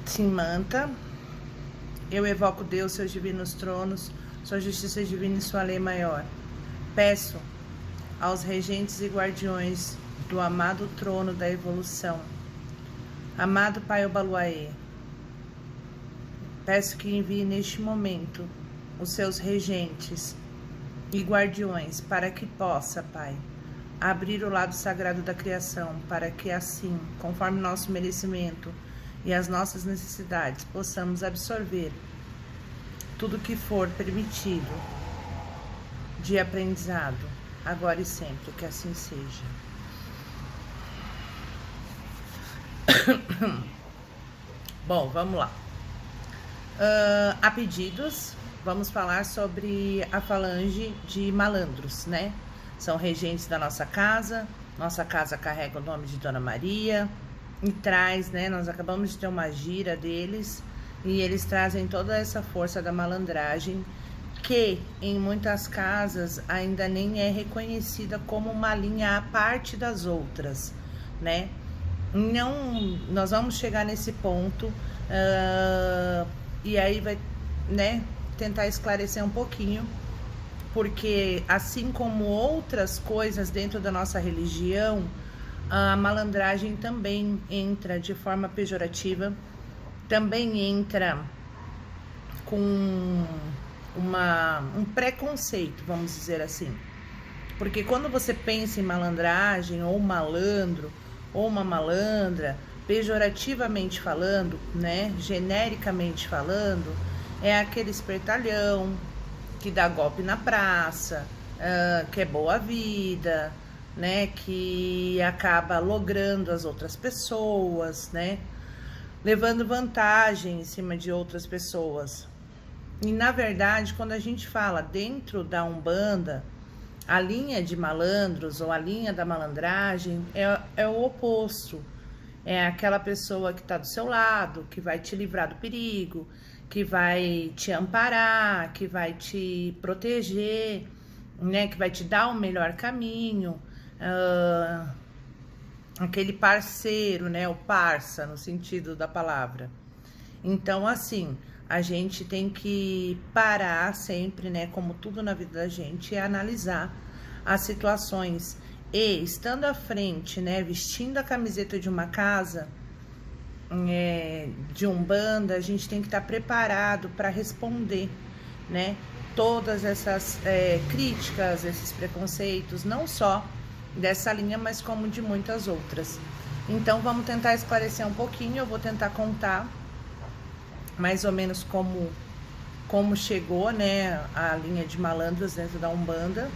se imanta. Eu evoco Deus, seus divinos tronos, sua justiça divina e sua lei maior. Peço aos regentes e guardiões do amado trono da evolução, amado Pai Obaluaê, peço que envie neste momento os seus regentes e guardiões para que possa, Pai, abrir o lado sagrado da criação, para que assim, conforme nosso merecimento e as nossas necessidades, possamos absorver tudo que for permitido de aprendizado, agora e sempre, que assim seja. Bom, vamos lá. A pedidos, vamos falar sobre a falange de malandros, né? São regentes da nossa casa carrega o nome de Dona Maria e traz, né? Nós acabamos de ter uma gira deles e eles trazem toda essa força da malandragem que em muitas casas ainda nem é reconhecida como uma linha à parte das outras, né? Não, nós vamos chegar nesse ponto e aí vai, né, tentar esclarecer um pouquinho, porque assim como outras coisas dentro da nossa religião, a malandragem também entra de forma pejorativa, também entra com um preconceito, vamos dizer assim. Porque quando você pensa em malandragem, ou malandro, ou uma malandra, pejorativamente falando, né, genericamente falando, é aquele espertalhão que dá golpe na praça, que é boa vida, né, que acaba logrando as outras pessoas, né, levando vantagem em cima de outras pessoas. E na verdade, quando a gente fala dentro da Umbanda, a linha de malandros ou a linha da malandragem é o oposto. É aquela pessoa que está do seu lado, que vai te livrar do perigo, que vai te amparar, que vai te proteger, né? Que vai te dar o melhor caminho. Aquele parceiro, né? O parça, no sentido da palavra. Então, assim, a gente tem que parar sempre, né? Como tudo na vida da gente, e analisar as situações. E estando à frente, né, vestindo a camiseta de uma casa, de Umbanda, a gente tem que estar preparado para responder, né, todas essas críticas, esses preconceitos, não só dessa linha, mas como de muitas outras. Então, vamos tentar esclarecer um pouquinho. Eu vou tentar contar mais ou menos como chegou, né, a linha de malandros dentro da Umbanda.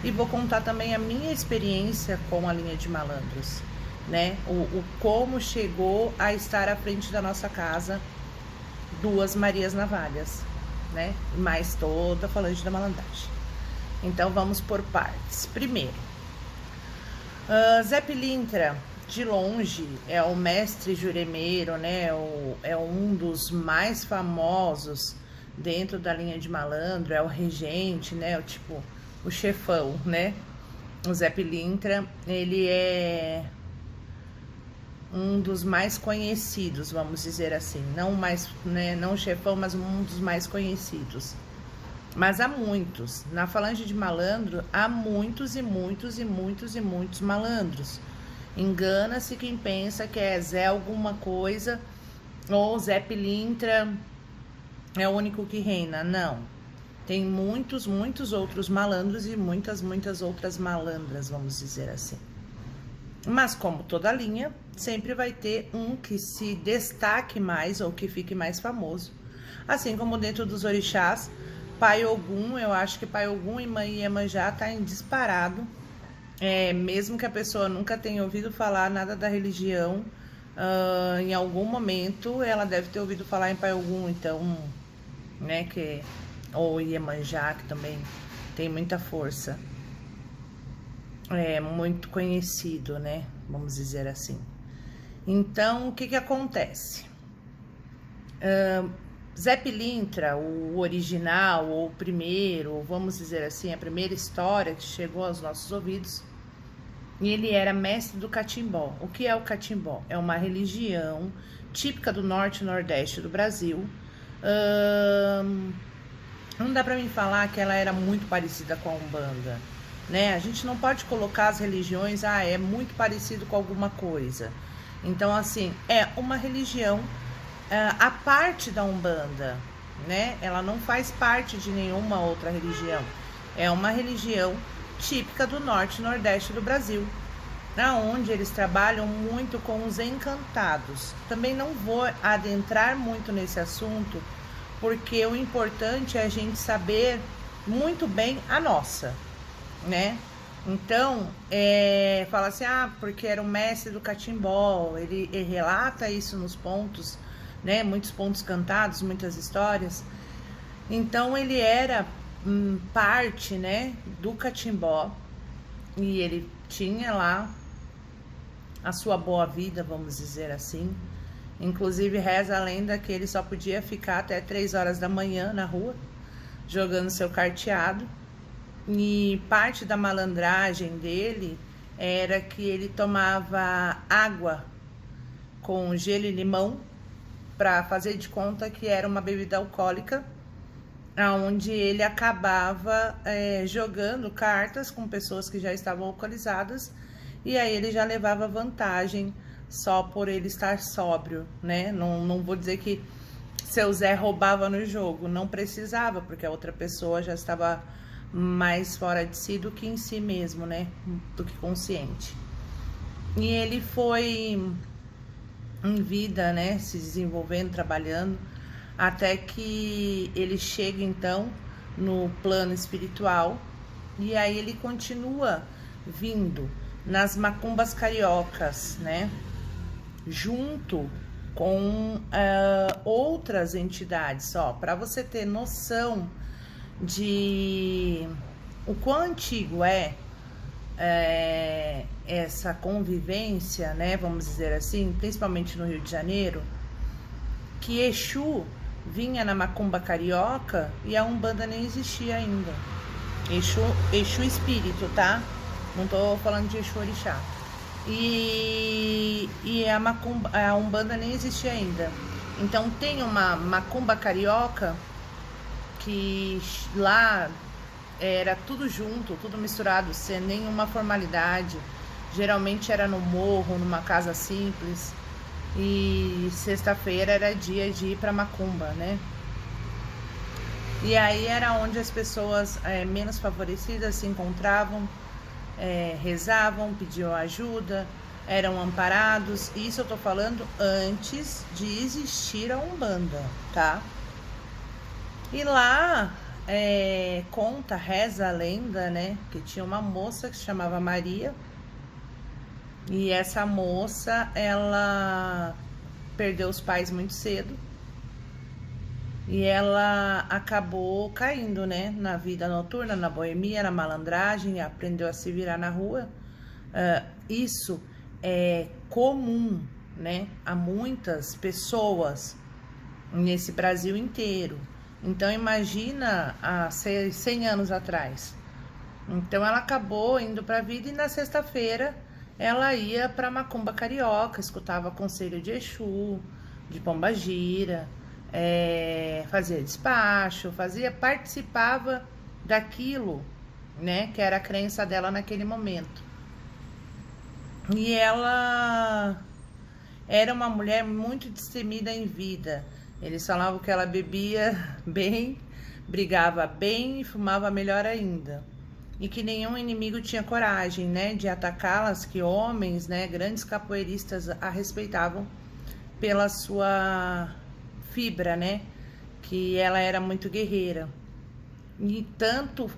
E vou contar também a minha experiência com a linha de malandros, né? O como chegou a estar à frente da nossa casa duas Marias Navalhas, né? Mais toda a falange da malandragem. Então, vamos por partes. Primeiro, Zé Pilintra, de longe, é o mestre juremeiro, né? É um dos mais famosos dentro da linha de malandro, é o regente, né? O chefão, né? O Zé Pilintra, ele é um dos mais conhecidos, vamos dizer assim. Não mais, né? Não o chefão, mas um dos mais conhecidos. Mas há muitos. Na falange de malandro, há muitos e muitos e muitos e muitos malandros. Engana-se quem pensa que é Zé alguma coisa ou Zé Pilintra é o único que reina. Não. Tem muitos, muitos outros malandros e muitas, muitas outras malandras, vamos dizer assim. Mas como toda linha, sempre vai ter um que se destaque mais ou que fique mais famoso. Assim como dentro dos orixás, Pai Ogum, eu acho que Pai Ogum e Mãe Iemanjá tá em disparado. Mesmo que a pessoa nunca tenha ouvido falar nada da religião, em algum momento ela deve ter ouvido falar em Pai Ogum, então, né, ou Iemanjá, que também tem muita força. É muito conhecido, né? Vamos dizer assim. Então, o que acontece? Zé Pilintra, o original, ou o primeiro, vamos dizer assim, a primeira história que chegou aos nossos ouvidos, e ele era mestre do catimbó. O que é o catimbó? É uma religião típica do norte e nordeste do Brasil. Não dá pra mim falar que ela era muito parecida com a Umbanda, né? A gente não pode colocar as religiões, é muito parecido com alguma coisa. Então, assim, é uma religião a parte da Umbanda, né? Ela não faz parte de nenhuma outra religião. É uma religião típica do norte e nordeste do Brasil, onde eles trabalham muito com os encantados. Também não vou adentrar muito nesse assunto, porque o importante é a gente saber muito bem a nossa, né? Então, fala assim, porque era o mestre do catimbó, ele relata isso nos pontos, né? Muitos pontos cantados, muitas histórias. Então, ele era parte, né, do catimbó, e ele tinha lá a sua boa vida, vamos dizer assim. Inclusive, reza a lenda que ele só podia ficar até 3 horas da manhã na rua, jogando seu carteado. E parte da malandragem dele era que ele tomava água com gelo e limão para fazer de conta que era uma bebida alcoólica, onde ele acabava jogando cartas com pessoas que já estavam alcoolizadas, e aí ele já levava vantagem só por ele estar sóbrio, né? Não vou dizer que seu Zé roubava no jogo, não precisava, porque a outra pessoa já estava mais fora de si do que em si mesmo, né? Do que consciente. E ele foi em vida, né? Se desenvolvendo, trabalhando, até que ele chega então no plano espiritual, e aí ele continua vindo nas macumbas cariocas, né? Junto com outras entidades, para você ter noção de o quão antigo é essa convivência, né? Vamos dizer assim, principalmente no Rio de Janeiro, que Exu vinha na macumba carioca e a Umbanda nem existia ainda. Exu espírito, tá? Não tô falando de Exu orixá. E a Umbanda nem existia ainda. Então tem uma macumba carioca que lá era tudo junto, tudo misturado, sem nenhuma formalidade. Geralmente era no morro, numa casa simples. E sexta-feira era dia de ir pra macumba, né? E aí era onde as pessoas menos favorecidas se encontravam, rezavam, pediam ajuda, eram amparados. Isso eu tô falando antes de existir a Umbanda, tá? E lá reza a lenda, né? Que tinha uma moça que se chamava Maria. E essa moça, ela perdeu os pais muito cedo. E ela acabou caindo, né? Na vida noturna, na boemia, na malandragem, aprendeu a se virar na rua. Isso é comum, né? A muitas pessoas nesse Brasil inteiro. Então, imagina há 100 anos atrás. Então, ela acabou indo para a vida, e na sexta-feira ela ia para macumba carioca, escutava conselho de Exu, de Pombagira, fazia despacho, participava daquilo, né, que era a crença dela naquele momento. E ela era uma mulher muito destemida em vida. Eles falavam que ela bebia bem, brigava bem e fumava melhor ainda. E que nenhum inimigo tinha coragem, né, de atacá-las, que homens, né, grandes capoeiristas a respeitavam pela sua fibra, né, que ela era muito guerreira. E tanto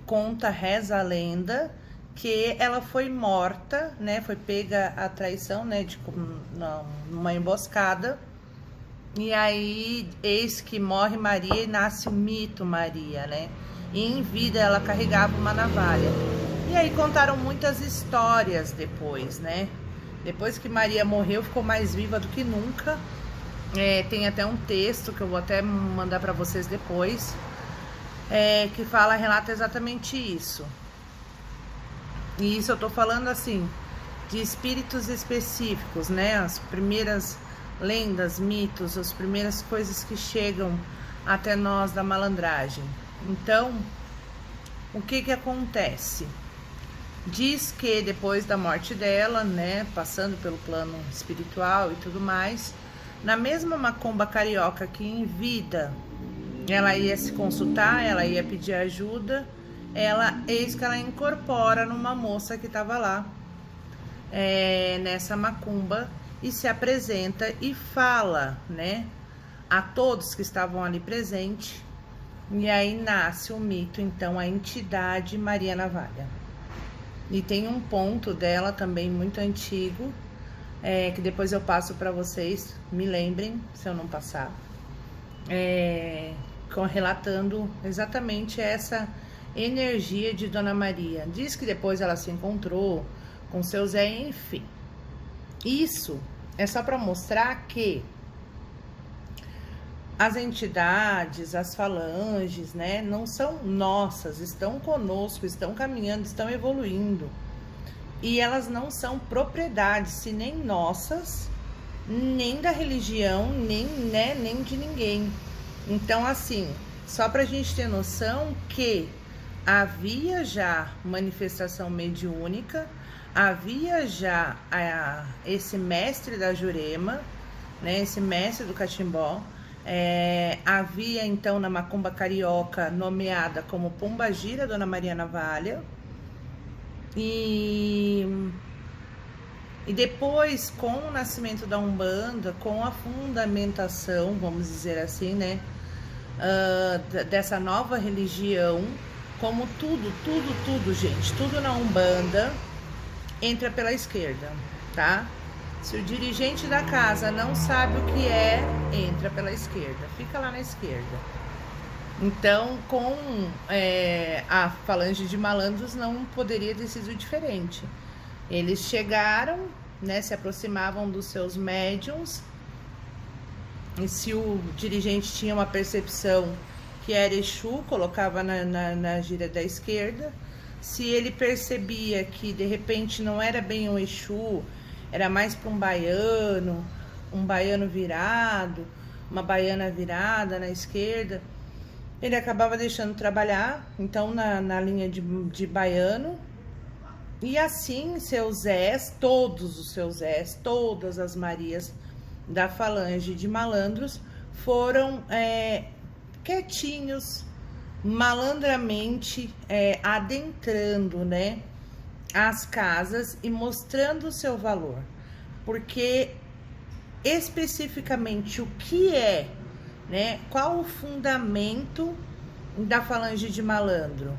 reza a lenda, que ela foi morta, né, foi pega a traição, né, numa emboscada. E aí, eis que morre Maria e nasce o mito Maria, né? E em vida ela carregava uma navalha. E aí contaram muitas histórias depois, né? Depois que Maria morreu, ficou mais viva do que nunca. Tem até um texto que eu vou até mandar para vocês depois, que relata exatamente isso. E isso eu tô falando assim, de espíritos específicos, né? As primeiras lendas, mitos, as primeiras coisas que chegam até nós da malandragem. Então, o que que acontece? Diz que depois da morte dela, né, passando pelo plano espiritual e tudo mais, na mesma macumba carioca que em vida ela ia se consultar, ela ia pedir ajuda, eis que ela incorpora numa moça que estava lá, nessa macumba, e se apresenta e fala, né, a todos que estavam ali presentes, e aí nasce o mito, então, a entidade Maria Navalha. E tem um ponto dela também muito antigo, que depois eu passo para vocês, me lembrem se eu não passar, relatando exatamente essa energia de Dona Maria. Diz que depois ela se encontrou com seu Zé, enfim. Isso é só para mostrar que as entidades, as falanges, né, não são nossas, estão conosco, estão caminhando, estão evoluindo. E elas não são propriedades, se nem nossas, nem da religião, nem de ninguém. Então, assim, só para a gente ter noção que havia já manifestação mediúnica, havia já esse mestre da Jurema, né, esse mestre do catimbó, havia então na macumba carioca nomeada como Pombagira, Dona Maria Navalha, e depois, com o nascimento da Umbanda, com a fundamentação, vamos dizer assim, né, dessa nova religião, como tudo, gente, tudo na Umbanda entra pela esquerda, tá? Se o dirigente da casa não sabe o que entra pela esquerda, fica lá na esquerda. Então, com a falange de malandros não poderia ter sido diferente. Eles chegaram, né, se aproximavam dos seus médiums, e se o dirigente tinha uma percepção que era Exu, colocava na gíria da esquerda. Se ele percebia que de repente não era bem um Exu, era mais para um baiano virado, uma baiana virada na esquerda, ele acabava deixando trabalhar, então na linha de baiano. E assim seus Zés, todos os seus Zés, todas as Marias da falange de malandros foram quietinhos, malandramente adentrando, né, as casas e mostrando o seu valor. Porque especificamente o que né, qual o fundamento da falange de malandro?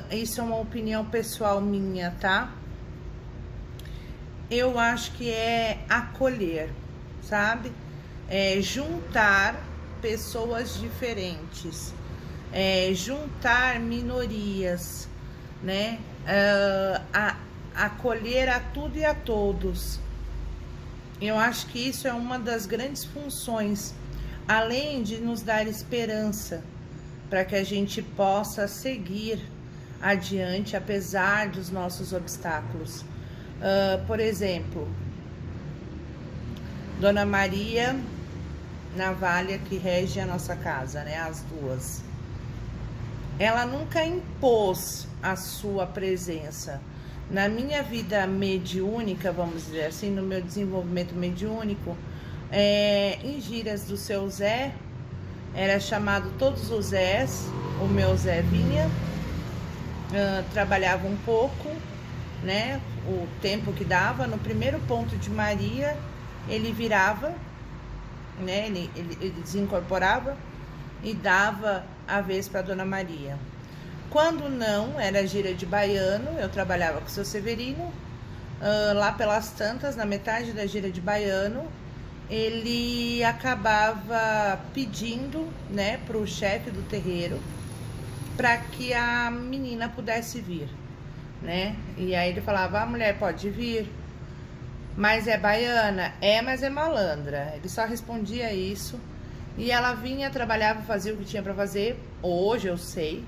Isso é uma opinião pessoal minha, tá? Eu acho que é acolher, sabe? Juntar pessoas diferentes, juntar minorias, né? Acolher a tudo e a todos. Eu acho que isso é uma das grandes funções, além de nos dar esperança para que a gente possa seguir adiante apesar dos nossos obstáculos. Por exemplo, Dona Maria Navalha, que rege a nossa casa, né, as duas, ela nunca impôs a sua presença. Na minha vida mediúnica, vamos dizer assim, no meu desenvolvimento mediúnico, em gírias do seu Zé, era chamado todos os Zés. O meu Zé vinha, trabalhava um pouco, né, o tempo que dava. No primeiro ponto de Maria, ele virava, né, ele desincorporava e dava a vez para Dona Maria. Quando não, era gíria de baiano, eu trabalhava com o seu Severino. Lá pelas tantas, na metade da gíria de baiano, ele acabava pedindo, né, para o chefe do terreiro para que a menina pudesse vir, né? E aí ele falava: a mulher pode vir, mas é baiana? Mas é malandra. Ele só respondia isso. E ela vinha, trabalhava, fazia o que tinha para fazer. Hoje eu sei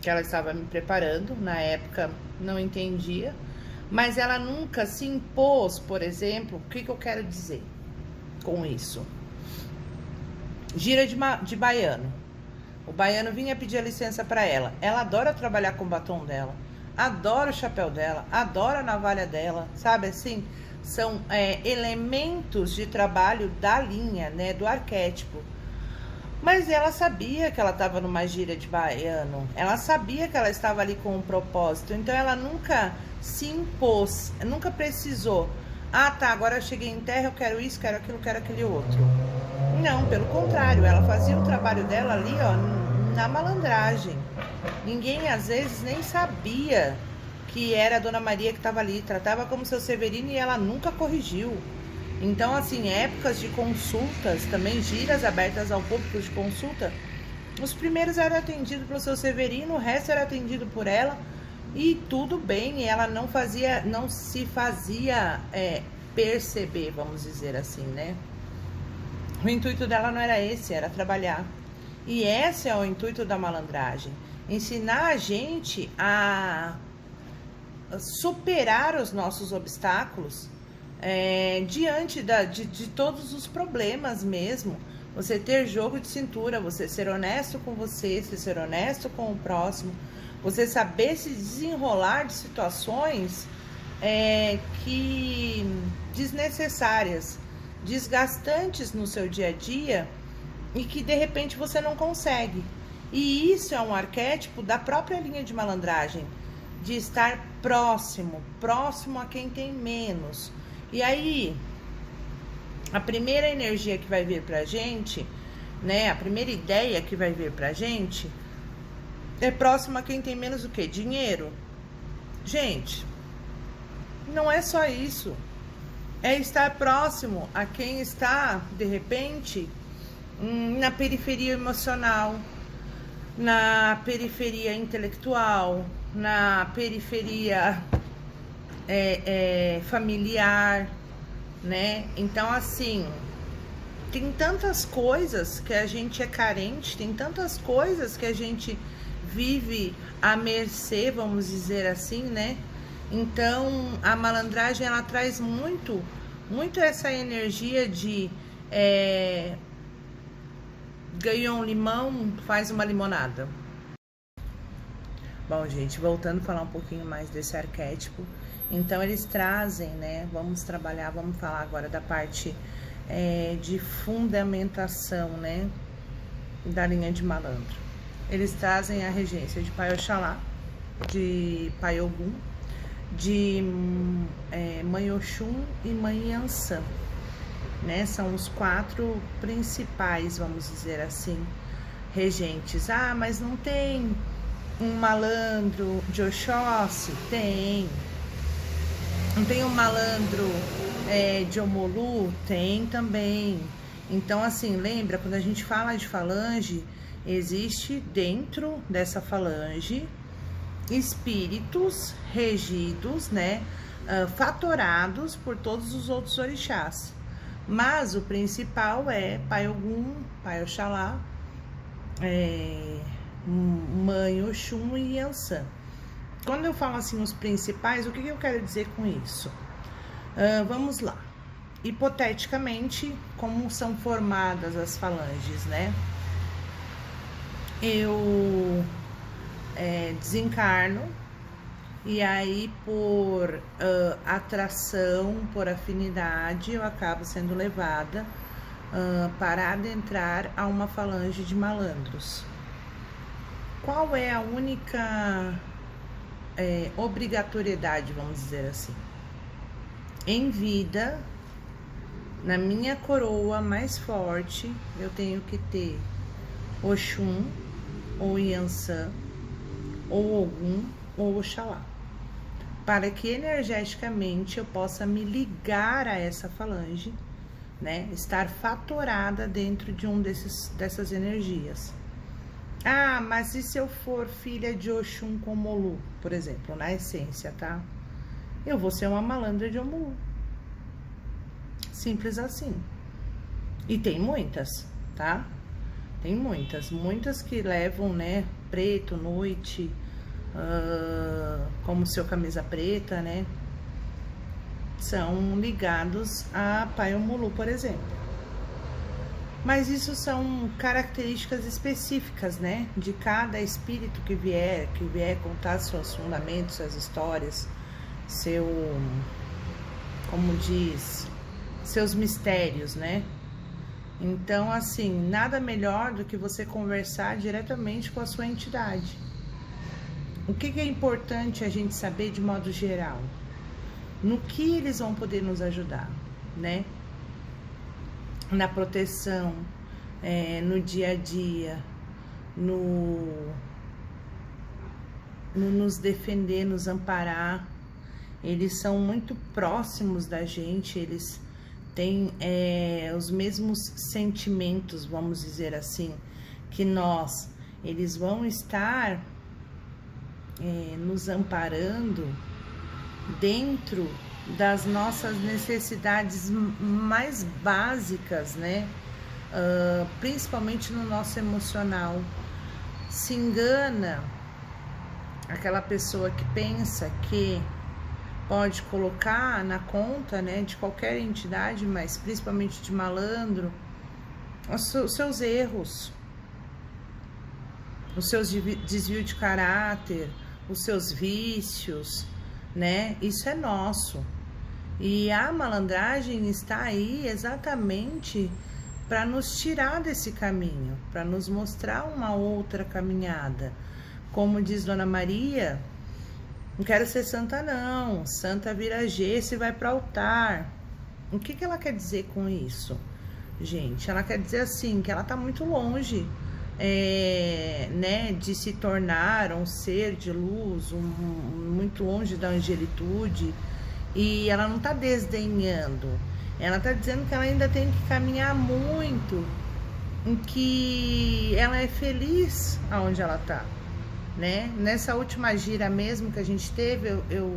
que ela estava me preparando, na época não entendia, mas ela nunca se impôs, por exemplo. O que eu quero dizer com isso? Gira de baiano. O baiano vinha pedir a licença para ela. Ela adora trabalhar com o batom dela, adora o chapéu dela, adora a navalha dela, sabe assim? São elementos de trabalho da linha, né, do arquétipo. Mas ela sabia que ela estava numa gira de baiano, ela sabia que ela estava ali com um propósito, então ela nunca se impôs, nunca precisou. Ah, tá, agora eu cheguei em terra, eu quero isso, quero aquilo, quero aquele outro. Não, pelo contrário, ela fazia o trabalho dela ali, ó, na malandragem. Ninguém, às vezes, nem sabia que era a Dona Maria que estava ali, tratava como seu Severino e ela nunca corrigiu. Então, assim, épocas de consultas, também giras abertas ao público de consulta, os primeiros eram atendidos pelo seu Severino, o resto era atendido por ela, e tudo bem, e ela não se fazia perceber, vamos dizer assim, né? O intuito dela não era esse, era trabalhar. E esse é o intuito da malandragem, ensinar a gente a superar os nossos obstáculos, diante de todos os problemas mesmo. Você ter jogo de cintura, você ser honesto com você ser honesto com o próximo, você saber se desenrolar de situações que desnecessárias, desgastantes no seu dia a dia e que de repente você não consegue. E isso é um arquétipo da própria linha de malandragem, de estar próximo a quem tem menos. E aí, a primeira energia que vai vir pra gente, né, a primeira ideia que vai vir pra gente é próximo a quem tem menos o quê? Dinheiro. Gente, não é só isso. É estar próximo a quem está, de repente, na periferia emocional, na periferia intelectual, na periferia familiar, né? Então, assim, tem tantas coisas que a gente é carente, tem tantas coisas que a gente vive à mercê, vamos dizer assim, né? Então, a malandragem, ela traz muito essa energia de ganhou um limão, faz uma limonada. Bom, gente, voltando a falar um pouquinho mais desse arquétipo, então eles trazem, né, vamos falar agora da parte de fundamentação, né, da linha de malandro. Eles trazem a regência de Pai Oxalá, de Pai Ogum, de Mãe Oxum e Mãe Iansã, né, são os 4 principais, vamos dizer assim, regentes. Ah, mas não tem um malandro de Oxóssi? Tem. Não tem um malandro de Omolu? Tem também. Então, assim, lembra, quando a gente fala de falange, existe dentro dessa falange espíritos regidos, né, fatorados por todos os outros orixás. Mas o principal é Pai Ogum, Pai Oxalá, Mãe Oxum e Iansã. Quando eu falo assim os principais, o que eu quero dizer com isso? Vamos lá. Hipoteticamente, como são formadas as falanges, né? Eu desencarno, e aí por atração, por afinidade, eu acabo sendo levada para adentrar a uma falange de malandros. Qual é a única obrigatoriedade, vamos dizer assim? Em vida, na minha coroa mais forte, eu tenho que ter Oxum, ou Iansã, ou Ogum, ou Oxalá, para que energeticamente eu possa me ligar a essa falange, né? Estar fatorada dentro de dessas energias. Ah, mas e se eu for filha de Oxum com Omolu, por exemplo, na essência, tá? Eu vou ser uma malandra de Omolu. Simples assim. E tem muitas, tá? Tem muitas que levam, né, preto, noite, como seu camisa preta, né? são ligados a Pai Omulu, por exemplo. Mas isso são características específicas, né, de cada espírito que vier contar seus fundamentos, suas histórias, como diz, seus mistérios, né? Então, assim, nada melhor do que você conversar diretamente com a sua entidade. O que é importante a gente saber de modo geral? No que eles vão poder nos ajudar, né? Na proteção, no dia a dia, no nos defender, nos amparar. Eles são muito próximos da gente, eles têm os mesmos sentimentos, vamos dizer assim, que nós. Eles vão estar nos amparando dentro das nossas necessidades mais básicas, né? Principalmente no nosso emocional. Se engana aquela pessoa que pensa que pode colocar na conta, né, de qualquer entidade, mas principalmente de malandro, os seus erros, os seus desvios de caráter, os seus vícios, né? Isso é nosso. E a malandragem está aí exatamente para nos tirar desse caminho, para nos mostrar uma outra caminhada. Como diz Dona Maria, não quero ser santa não, santa vira gesso e vai para o altar. O que ela quer dizer com isso, gente? Ela quer dizer assim, que ela está muito longe, né, de se tornar um ser de luz, muito longe da angelitude. E ela não está desdenhando, ela está dizendo que ela ainda tem que caminhar muito, em que ela é feliz aonde ela está, né? Nessa última gira mesmo que a gente teve, eu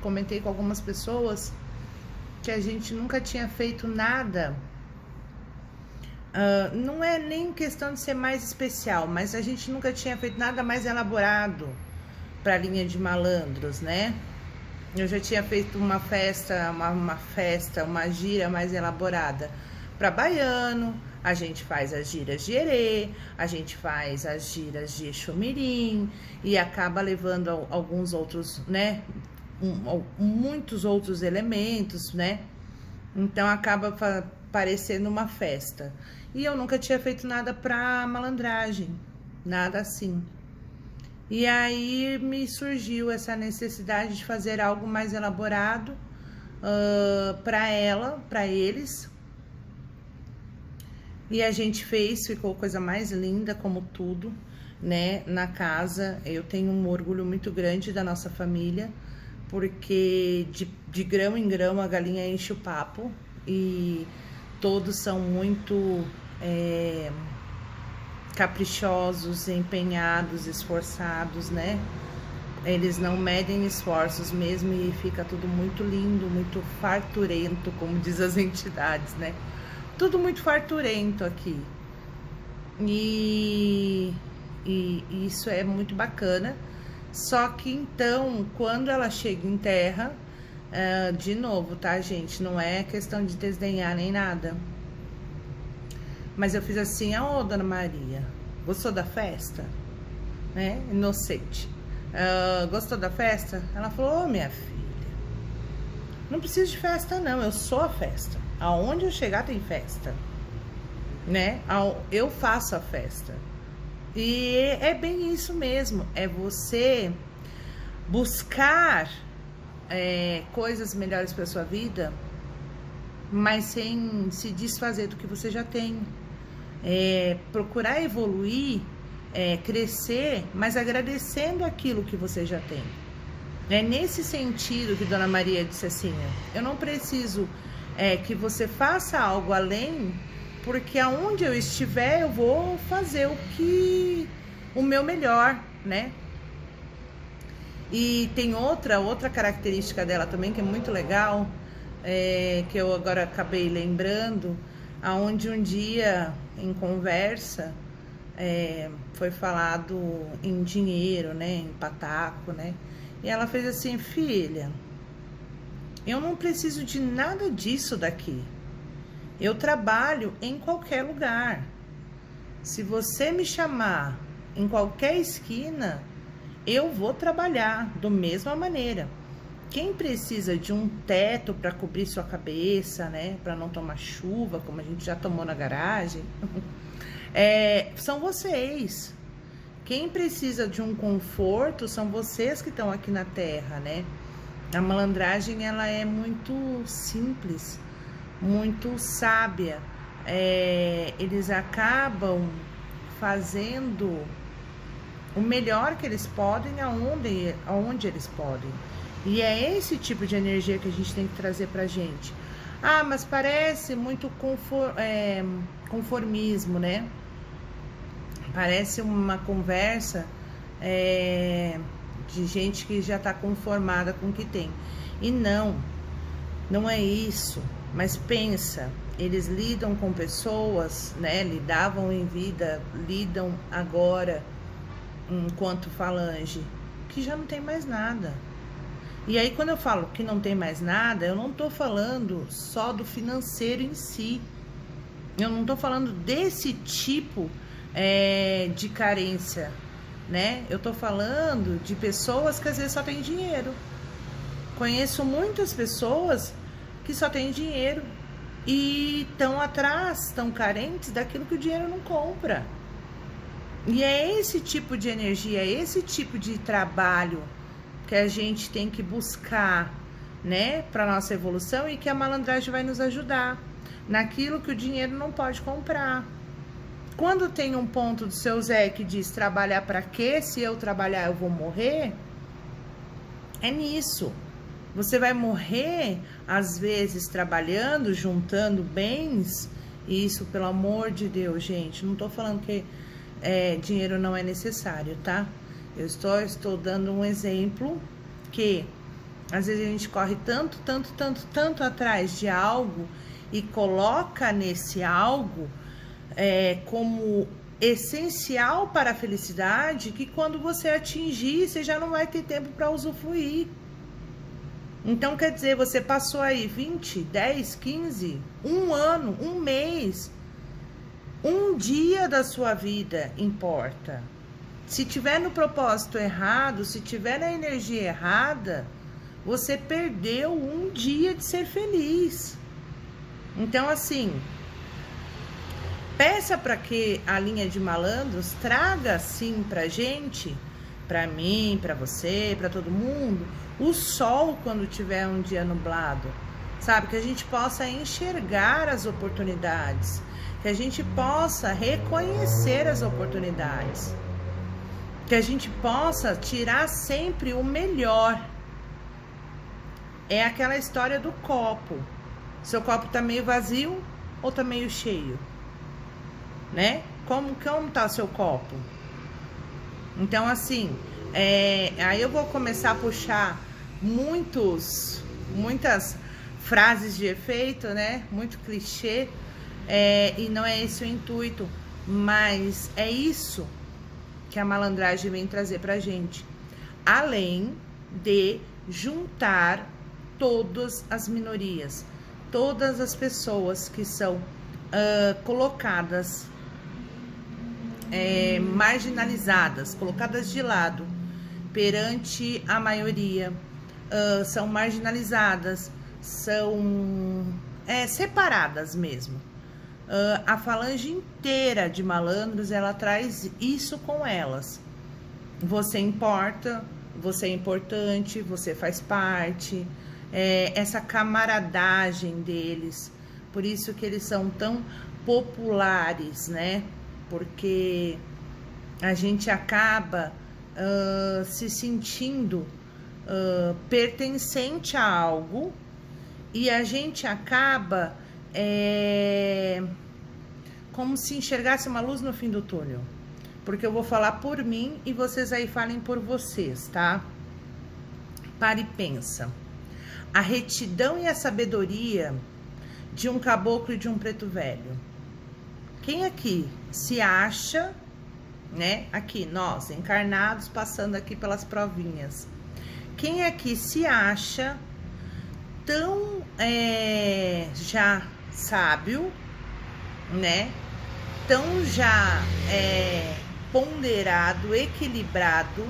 comentei com algumas pessoas que a gente nunca tinha feito nada, não é nem questão de ser mais especial, mas a gente nunca tinha feito nada mais elaborado para a linha de malandros, né? Eu já tinha feito uma festa, uma gira mais elaborada para baiano. A gente faz as giras de Herê, a gente faz as giras de Exumirim e acaba levando alguns outros, né? Muitos outros elementos, né? Então acaba parecendo uma festa. E eu nunca tinha feito nada para malandragem, nada assim. E aí me surgiu essa necessidade de fazer algo mais elaborado para eles. E a gente fez, ficou coisa mais linda, como tudo, né? Na casa, eu tenho um orgulho muito grande da nossa família, porque de grão em grão a galinha enche o papo e todos são muito caprichosos, empenhados, esforçados, né? Eles não medem esforços mesmo e fica tudo muito lindo, muito farturento, como diz as entidades, né? Tudo muito farturento aqui. E isso é muito bacana. Só que então, quando ela chega em terra, de novo, tá, gente? Não é questão de desdenhar nem nada. Mas eu fiz assim, ô Dona Maria, gostou da festa? Né? Inocente. Gostou da festa? Ela falou, ô minha filha, não preciso de festa não, eu sou a festa. Aonde eu chegar tem festa, né? Eu faço a festa. E é bem isso mesmo, é você buscar coisas melhores para sua vida, mas sem se desfazer do que você já tem. Procurar evoluir, crescer, mas agradecendo aquilo que você já tem. É nesse sentido que Dona Maria disse assim, eu não preciso que você faça algo além, porque aonde eu estiver eu vou fazer o meu melhor, né? E tem outra característica dela também que é muito legal, que eu agora acabei lembrando, aonde um dia em conversa foi falado em dinheiro, né, em pataco, né? E ela fez assim, filha, Eu não preciso de nada disso daqui. Eu trabalho em qualquer lugar. Se você me chamar em qualquer esquina, eu vou trabalhar da mesma maneira. Quem precisa de um teto para cobrir sua cabeça, né, para não tomar chuva, como a gente já tomou na garagem, são vocês. Quem precisa de um conforto são vocês que estão aqui na Terra, né? A malandragem, ela é muito simples, muito sábia. Eles acabam fazendo o melhor que eles podem, aonde eles podem. E é esse tipo de energia que a gente tem que trazer pra gente. Ah, mas parece muito conformismo, né? Parece uma conversa de gente que já tá conformada com o que tem. E não é isso. Mas pensa, eles lidam com pessoas, né? Lidavam em vida, lidam agora, enquanto falange, que já não tem mais nada. E aí, quando eu falo que não tem mais nada, eu não tô falando só do financeiro em si. Eu não tô falando desse tipo de carência, né? Eu tô falando de pessoas que às vezes só têm dinheiro. Conheço muitas pessoas que só têm dinheiro e estão atrás, estão carentes daquilo que o dinheiro não compra. E é esse tipo de energia, esse tipo de trabalho que a gente tem que buscar, né, para nossa evolução, e que a malandragem vai nos ajudar naquilo que o dinheiro não pode comprar. Quando tem um ponto do seu Zé que diz trabalhar para quê? Se eu trabalhar eu vou morrer. É nisso. Você vai morrer, às vezes, trabalhando, juntando bens. E isso, pelo amor de Deus, gente, não tô falando que dinheiro não é necessário, tá? Eu estou dando um exemplo que às vezes a gente corre tanto atrás de algo e coloca nesse algo como essencial para a felicidade, que quando você atingir, você já não vai ter tempo para usufruir. Então, quer dizer, você passou aí 20, 10, 15, um ano, um mês, um dia da sua vida importa. Se tiver no propósito errado, se tiver na energia errada, você perdeu um dia de ser feliz. Então, assim, peça para que a linha de malandros traga, assim, pra gente, pra mim, pra você, pra todo mundo, o sol quando tiver um dia nublado, sabe? Que a gente possa enxergar as oportunidades, que a gente possa reconhecer as oportunidades, que a gente possa tirar sempre o melhor. É aquela história do copo. Seu copo tá meio vazio ou tá meio cheio? Né? Como tá o seu copo? Então, assim, aí eu vou começar a puxar muitas frases de efeito, né? Muito clichê, e não é esse o intuito, mas é isso que a malandragem vem trazer pra gente, além de juntar todas as minorias, todas as pessoas que são colocadas, marginalizadas, colocadas de lado perante a maioria, são marginalizadas, são separadas mesmo. A falange inteira de malandros, ela traz isso com elas. Você importa, você é importante, você faz parte, essa camaradagem deles. Por isso que eles são tão populares, né? Porque a gente acaba se sentindo pertencente a algo, e a gente acaba como se enxergasse uma luz no fim do túnel. Porque eu vou falar por mim e vocês aí falem por vocês, tá? Para e pensa. A retidão e a sabedoria de um caboclo e de um preto velho. Quem aqui se acha, né? Aqui, nós, encarnados, passando aqui pelas provinhas. Quem aqui se acha tão já sábio, né? Tão já ponderado, equilibrado,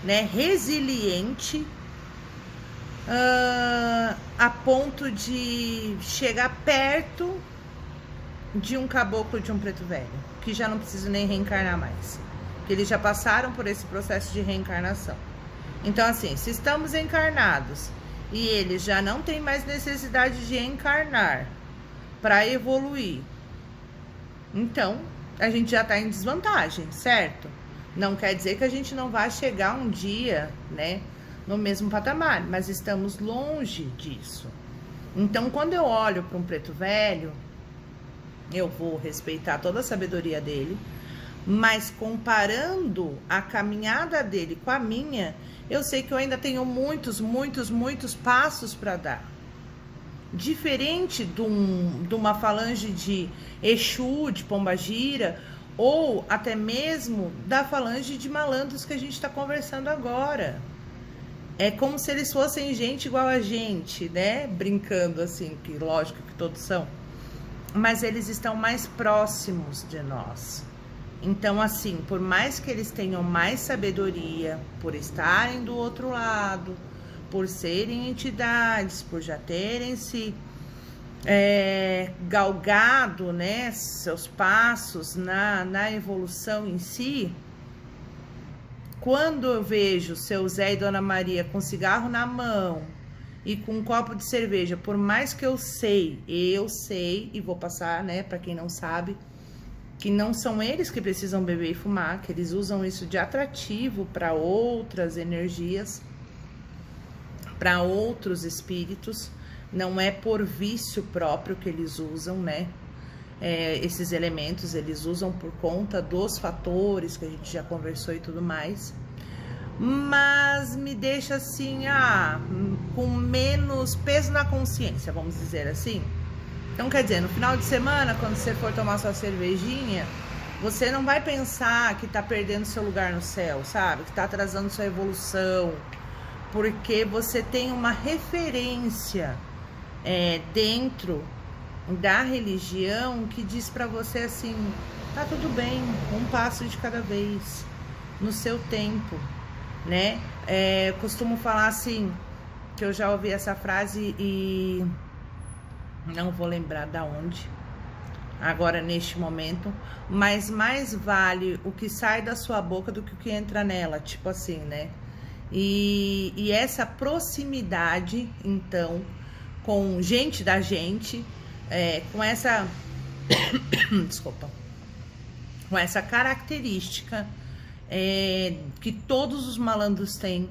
né? Resiliente, a ponto de chegar perto de um caboclo, de um preto velho, que já não precisa nem reencarnar mais, que eles já passaram por esse processo de reencarnação. Então, assim, se estamos encarnados e eles já não têm mais necessidade de encarnar para evoluir, então a gente já está em desvantagem, certo? Não quer dizer que a gente não vai chegar um dia, né, no mesmo patamar, mas estamos longe disso. Então, quando eu olho para um preto velho, eu vou respeitar toda a sabedoria dele, mas comparando a caminhada dele com a minha, eu sei que eu ainda tenho muitos passos para dar. Diferente de uma falange de Exu, de Pombagira, ou até mesmo da falange de malandros que a gente está conversando agora. É como se eles fossem gente igual a gente, né? Brincando assim, que lógico que todos são. Mas eles estão mais próximos de nós. Então, assim, por mais que eles tenham mais sabedoria, por estarem do outro lado, por serem entidades, por já terem se galgado, né, seus passos na evolução em si, quando eu vejo seu Zé e Dona Maria com cigarro na mão e com um copo de cerveja, por mais que eu sei, e vou passar, né, para quem não sabe, que não são eles que precisam beber e fumar, que eles usam isso de atrativo para outras energias, para outros espíritos, não é por vício próprio que eles usam, né? Esses elementos eles usam por conta dos fatores que a gente já conversou e tudo mais, mas me deixa assim, com menos peso na consciência, vamos dizer assim. Então, quer dizer, no final de semana, quando você for tomar sua cervejinha, você não vai pensar que tá perdendo seu lugar no céu, sabe? Que tá atrasando sua evolução, porque você tem uma referência dentro da religião que diz pra você assim, tá tudo bem, um passo de cada vez, no seu tempo, né? Eu costumo falar assim, que eu já ouvi essa frase e não vou lembrar da onde agora neste momento, mas mais vale o que sai da sua boca do que o que entra nela, tipo assim, né? E essa proximidade, então, com gente da gente, com essa desculpa, com essa característica que todos os malandros têm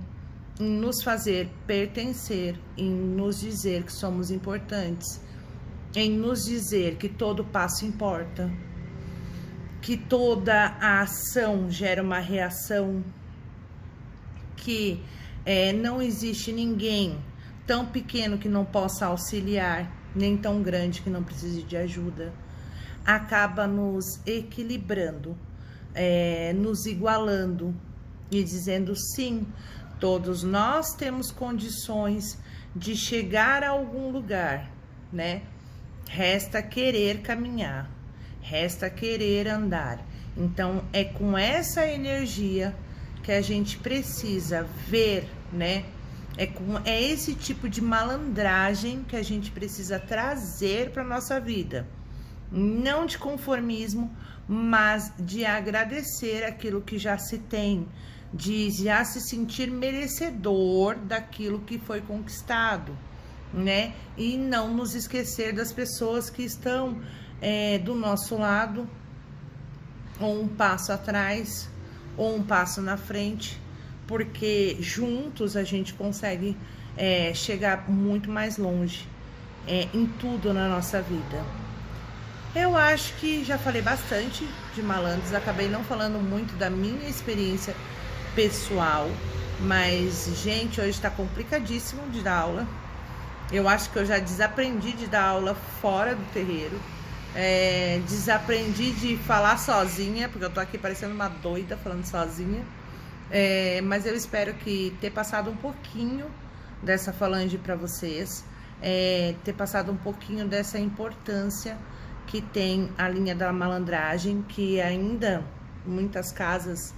em nos fazer pertencer, em nos dizer que somos importantes, em nos dizer que todo passo importa, que toda a ação gera uma reação, que não existe ninguém tão pequeno que não possa auxiliar, nem tão grande que não precise de ajuda, acaba nos equilibrando, nos igualando e dizendo sim, todos nós temos condições de chegar a algum lugar, né? Resta querer caminhar, resta querer andar. Então, é com essa energia que a gente precisa ver, né? É esse tipo de malandragem que a gente precisa trazer para nossa vida. Não de conformismo, mas de agradecer aquilo que já se tem, de já se sentir merecedor daquilo que foi conquistado, né? E não nos esquecer das pessoas que estão do nosso lado, ou um passo atrás, ou um passo na frente, porque juntos a gente consegue chegar muito mais longe em tudo na nossa vida. Eu acho que já falei bastante de malandros, acabei não falando muito da minha experiência pessoal, mas, gente, hoje tá complicadíssimo de dar aula. Eu acho que eu já desaprendi de dar aula fora do terreiro, desaprendi de falar sozinha, porque eu tô aqui parecendo uma doida falando sozinha, mas eu espero que ter passado um pouquinho dessa falange para vocês. ter passado um pouquinho dessa importância que tem a linha da malandragem, que ainda muitas casas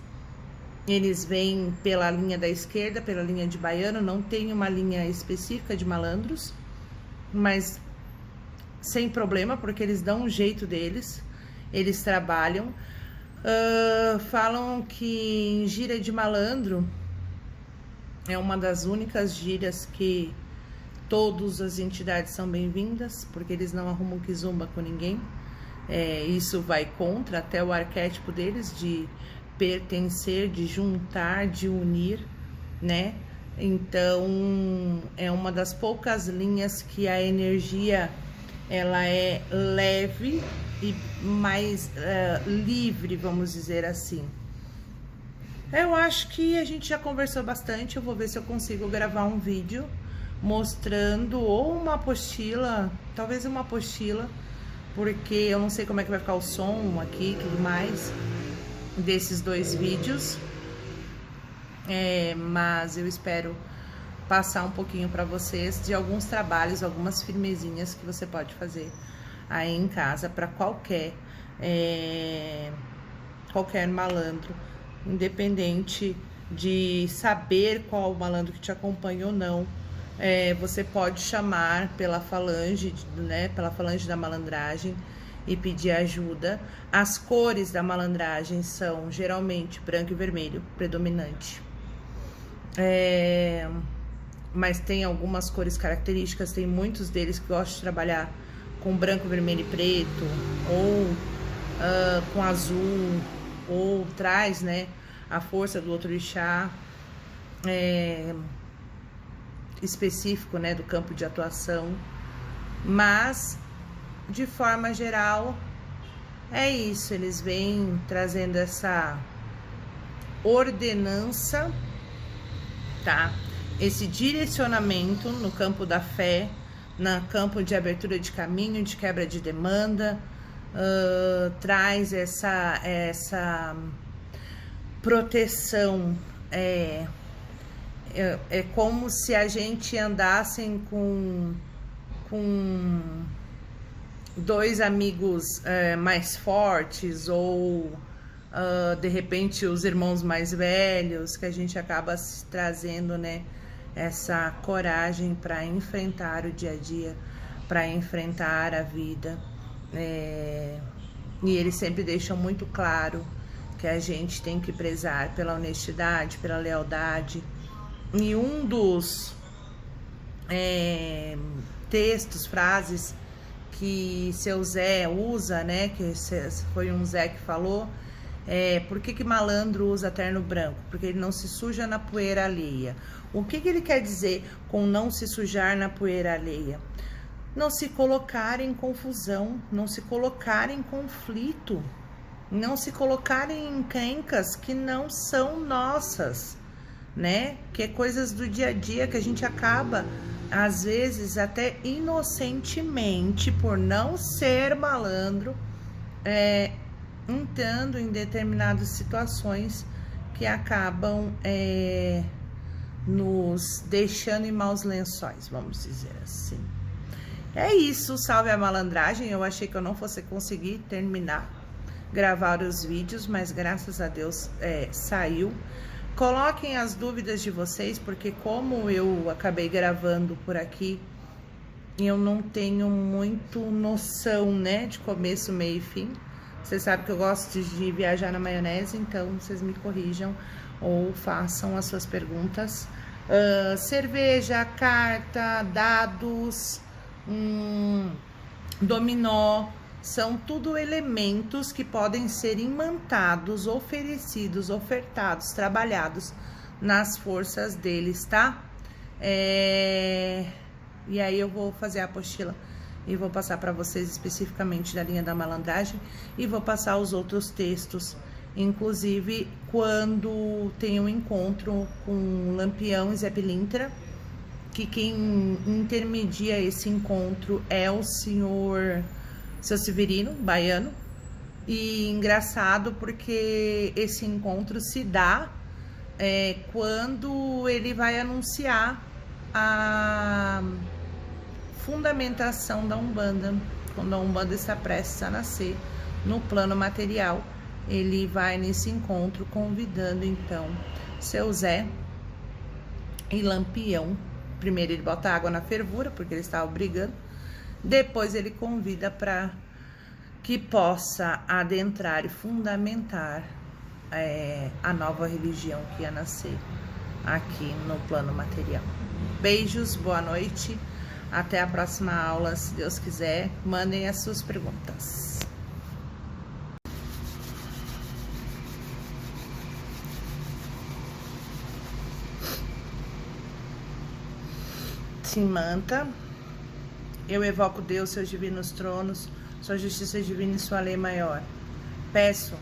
eles vêm pela linha da esquerda, pela linha de baiano, não tem uma linha específica de malandros, mas sem problema, porque eles dão um jeito deles, eles trabalham. Falam que em gíria de malandro é uma das únicas gírias que todas as entidades são bem-vindas, porque eles não arrumam quizumba com ninguém. Isso vai contra até o arquétipo deles de pertencer, de juntar, de unir, né? Então, é uma das poucas linhas que a energia, ela é leve e mais livre, vamos dizer assim. Eu acho que a gente já conversou bastante, eu vou ver se eu consigo gravar um vídeo mostrando ou uma apostila, talvez uma apostila, porque eu não sei como é que vai ficar o som aqui e tudo mais desses 2 vídeos, mas eu espero passar um pouquinho para vocês de alguns trabalhos, algumas firmezinhas que você pode fazer aí em casa para qualquer malandro, independente de saber qual o malandro que te acompanha ou não. Você pode chamar pela falange, né, pela falange da malandragem e pedir ajuda. As cores da malandragem são geralmente branco e vermelho, predominante. Mas tem algumas cores características, tem muitos deles que gostam de trabalhar com branco, vermelho e preto, ou com azul, ou traz, né, a força do outro orixá específico, né, do campo de atuação. Mas de forma geral é isso, eles vêm trazendo essa ordenança, tá? Esse direcionamento no campo da fé, no campo de abertura de caminho, de quebra de demanda, traz essa proteção. É como se a gente andassem com 2 amigos mais fortes, ou de repente os irmãos mais velhos, que a gente acaba trazendo, né, essa coragem para enfrentar o dia a dia, para enfrentar a vida. E eles sempre deixam muito claro que a gente tem que prezar pela honestidade, pela lealdade. E um dos textos, frases que seu Zé usa, né, que foi um Zé que falou, por que malandro usa terno branco? Porque ele não se suja na poeira alheia. O que ele quer dizer com não se sujar na poeira alheia? Não se colocar em confusão, não se colocar em conflito, não se colocar em encrencas que não são nossas, né? Que é coisas do dia a dia que a gente acaba, às vezes, até inocentemente, por não ser malandro, entrando em determinadas situações que acabam nos deixando em maus lençóis, vamos dizer assim. É isso, salve a malandragem. Eu achei que eu não fosse conseguir gravar os vídeos, mas graças a Deus saiu. Coloquem as dúvidas de vocês, porque como eu acabei gravando por aqui, eu não tenho muito noção, né, de começo, meio e fim. Vocês sabem que eu gosto de viajar na maionese, então vocês me corrijam ou façam as suas perguntas. Cerveja, carta, dados, dominó, são tudo elementos que podem ser imantados, oferecidos, ofertados, trabalhados nas forças deles, tá? E aí eu vou fazer a apostila e vou passar para vocês especificamente da linha da malandragem e vou passar os outros textos, inclusive quando tem um encontro com Lampião e Zé Pilintra, que quem intermedia esse encontro é o senhor Seu Severino, baiano. E engraçado porque esse encontro se dá quando ele vai anunciar a fundamentação da Umbanda. Quando a Umbanda está prestes a nascer no plano material, ele vai nesse encontro convidando então seu Zé e Lampião. Primeiro ele bota água na fervura, porque ele estava brigando. Depois ele convida para que possa adentrar e fundamentar a nova religião que ia nascer aqui no plano material. Beijos, boa noite, até a próxima aula, se Deus quiser. Mandem as suas perguntas. Simanta, eu evoco Deus, seus divinos tronos, sua justiça divina e sua lei maior. Peço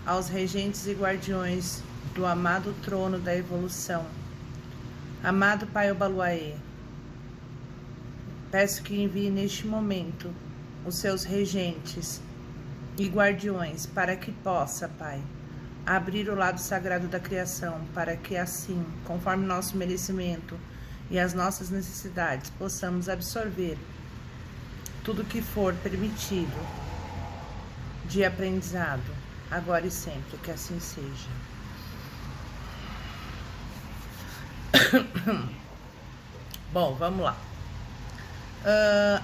aos regentes e guardiões do amado trono da evolução, amado Pai Obaluaê, peço que envie neste momento os seus regentes e guardiões para que possa, Pai, abrir o lado sagrado da criação, para que assim, conforme nosso merecimento e as nossas necessidades, possamos absorver tudo que for permitido de aprendizado, agora e sempre, que assim seja. Bom, vamos lá.